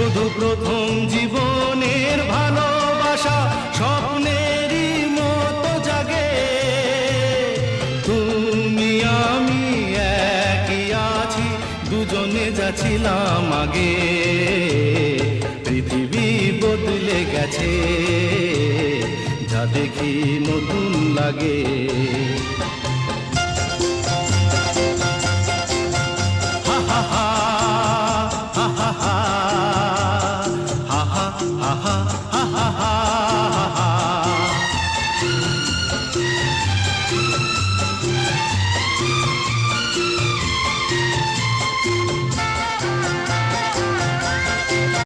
শুধু প্রথম জীবনের ভালোবাসা স্বপ্নেরই মতো জাগে। তুমি আমি একই আছি, দুজনে যাচ্ছিলাম আগে। পৃথিবী বদলে গেছে, যা দেখি নতুন লাগে।